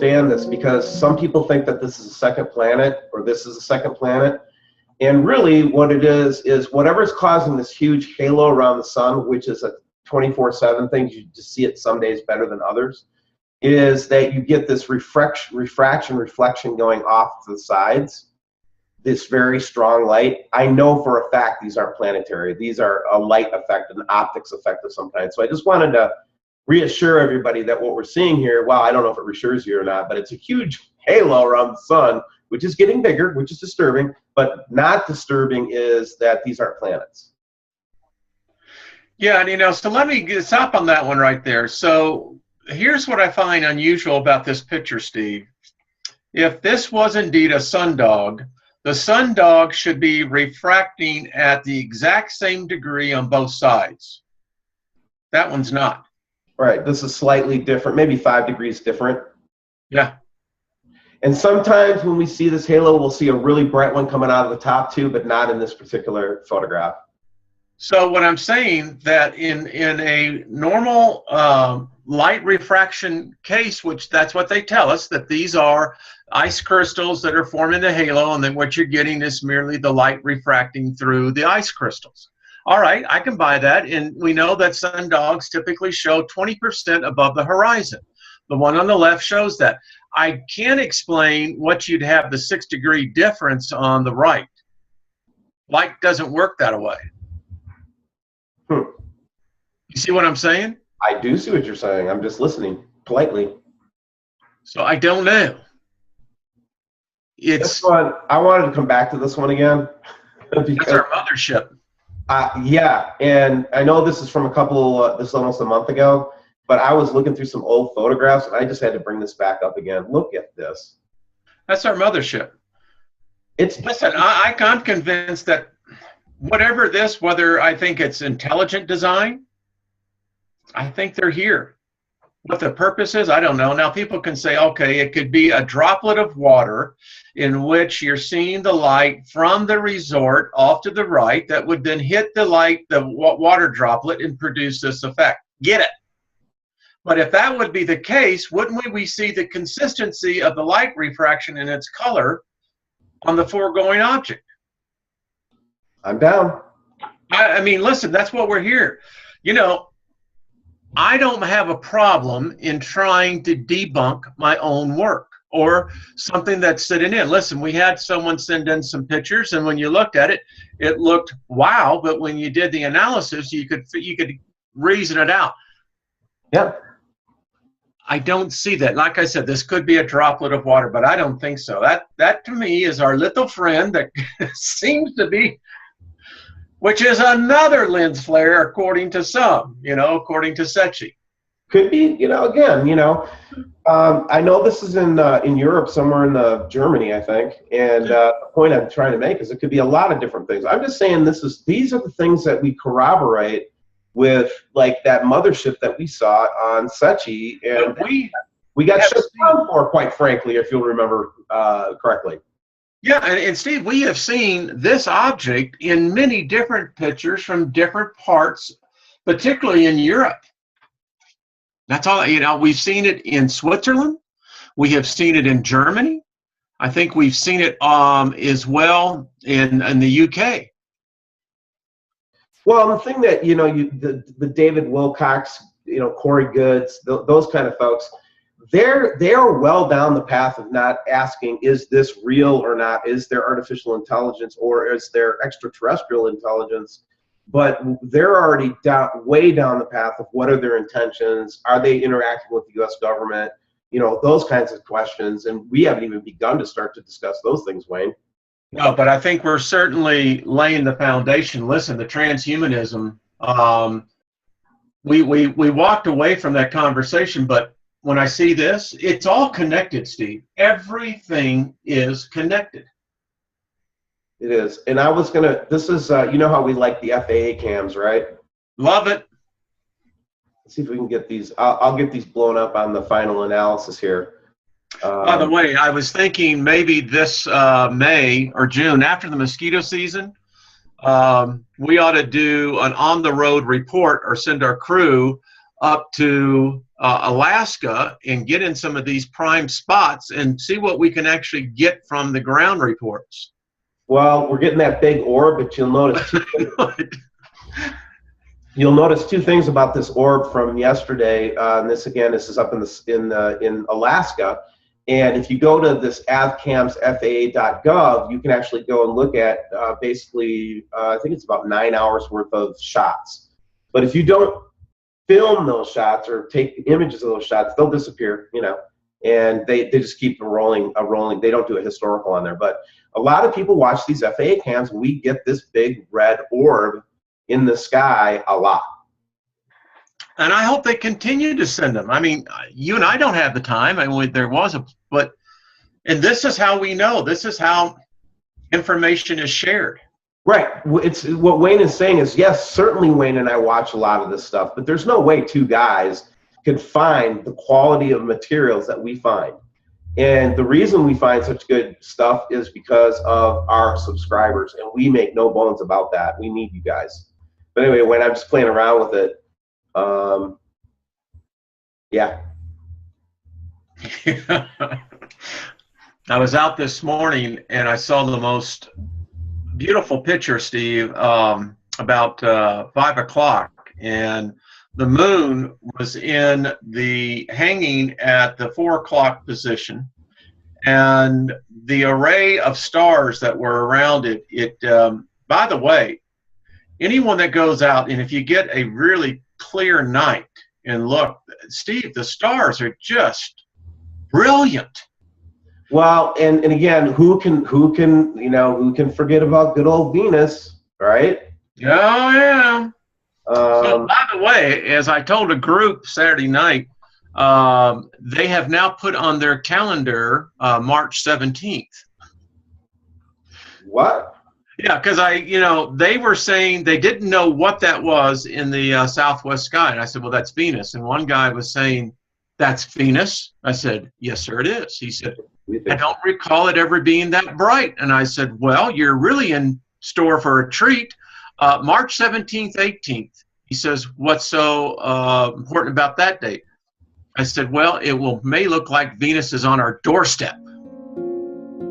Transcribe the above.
understand this because some people think that this is a second planet or this is a second planet. And really what it is whatever's causing this huge halo around the sun, which is a 24/7 thing, you just see it some days better than others, is that you get this reflection going off to the sides, this very strong light. I know for a fact these aren't planetary. These are a light effect, an optics effect of some kind. So I just wanted to reassure everybody that what we're seeing here, well, I don't know if it reassures you or not, but it's a huge halo around the sun, which is getting bigger, which is disturbing, but not disturbing is that these aren't planets. Yeah, and so let me stop on that one right there. So here's what I find unusual about this picture, Steve. If this was indeed a sundog, the sundog should be refracting at the exact same degree on both sides. That one's not. Right, this is slightly different, maybe 5 degrees different. Yeah. And sometimes when we see this halo, we'll see a really bright one coming out of the top too, but not in this particular photograph. So what I'm saying that in a normal light refraction case, which that's what they tell us, that these are ice crystals that are forming the halo, and then what you're getting is merely the light refracting through the ice crystals. All right, I can buy that, and we know that sundogs typically show 20% above the horizon. The one on the left shows that. I can't explain what you'd have the 6-degree difference on the right. Light doesn't work that way. You see what I'm saying? I do see what you're saying. I'm just listening politely. So I don't know. This one, I wanted to come back to this one again. That's our mothership. Yeah, and I know this is from this is almost a month ago, but I was looking through some old photographs, and I just had to bring this back up again. Look at this. That's our mothership. Listen, I'm convinced that whatever this, whether I think it's intelligent design, I think they're here. What the purpose is, I don't know. Now, people can say, okay, it could be a droplet of water in which you're seeing the light from the resort off to the right that would then hit the light, the water droplet, and produce this effect. Get it? But if that would be the case, wouldn't we see the consistency of the light refraction in its color on the foregoing object? I'm down. I mean, listen, that's what we're here. I don't have a problem in trying to debunk my own work or something that's sitting in. Listen, we had someone send in some pictures, and when you looked at it, it looked wow, but when you did the analysis, you could reason it out. Yeah. I don't see that. Like I said, this could be a droplet of water, but I don't think so. That to me is our little friend that seems to be, which is another lens flare, according to some, according to Secchi. Could be, again, I know this is in Europe, somewhere in Germany, I think. And the point I'm trying to make is it could be a lot of different things. I'm just saying these are the things that we corroborate with, like that mothership that we saw on Secchi, and we got shut down for, quite frankly, if you'll remember correctly. Yeah, and Steve, we have seen this object in many different pictures from different parts, particularly in Europe. That's all, we've seen it in Switzerland. We have seen it in Germany. I think we've seen it as well in the UK. Well, the thing that, the David Wilcox, Corey Goods, those kind of folks, they're well down the path of not asking, is this real or not? Is there artificial intelligence or is there extraterrestrial intelligence? But they're already way down the path of what are their intentions? Are they interacting with the U.S. government? Those kinds of questions. And we haven't even begun to start to discuss those things, Wayne. No, but I think we're certainly laying the foundation. Listen, the transhumanism, we walked away from that conversation, but when I see this, it's all connected, Steve. Everything is connected. It is. And this is, how we like the FAA cams, right? Love it. Let's see if we can get these. I'll get these blown up on the final analysis here. By the way, I was thinking maybe this May or June, after the mosquito season, we ought to do an on-the-road report or send our crew up to Alaska and get in some of these prime spots and see what we can actually get from the ground reports. Well, we're getting that big orb, but you'll notice two things about this orb from yesterday. And this is up in Alaska. And if you go to this avcamsfaa.gov, you can actually go and look at basically, I think it's about 9 hours worth of shots. But if you don't film those shots or take images of those shots, they'll disappear, and they just keep rolling. They don't do a historical on there. But a lot of people watch these FAA cams. We get this big red orb in the sky a lot. And I hope they continue to send them. I mean, you and I don't have the time. I mean, and this is how we know. This is how information is shared. Right. It's what Wayne is saying is, yes, certainly Wayne and I watch a lot of this stuff, but there's no way two guys can find the quality of materials that we find. And the reason we find such good stuff is because of our subscribers, and we make no bones about that. We need you guys. But anyway, Wayne, I'm just playing around with it. Yeah. I was out this morning and I saw the most beautiful picture, Steve, about 5 o'clock, and the moon was in the hanging at the 4 o'clock position, and the array of stars that were around it. By the way, anyone that goes out, and if you get a really clear night and look, Steve, the stars are just brilliant. Well, and again, who can forget about good old Venus, right? Oh yeah. So, by the way, as I told a group Saturday night, they have now put on their calendar March 17th. What? Yeah, because they were saying they didn't know what that was in the southwest sky. And I said, well, that's Venus. And one guy was saying, that's Venus? I said, yes, sir, it is. He said, I don't recall it ever being that bright. And I said, well, you're really in store for a treat. March 17th, 18th. He says, what's so important about that date? I said, well, may look like Venus is on our doorstep.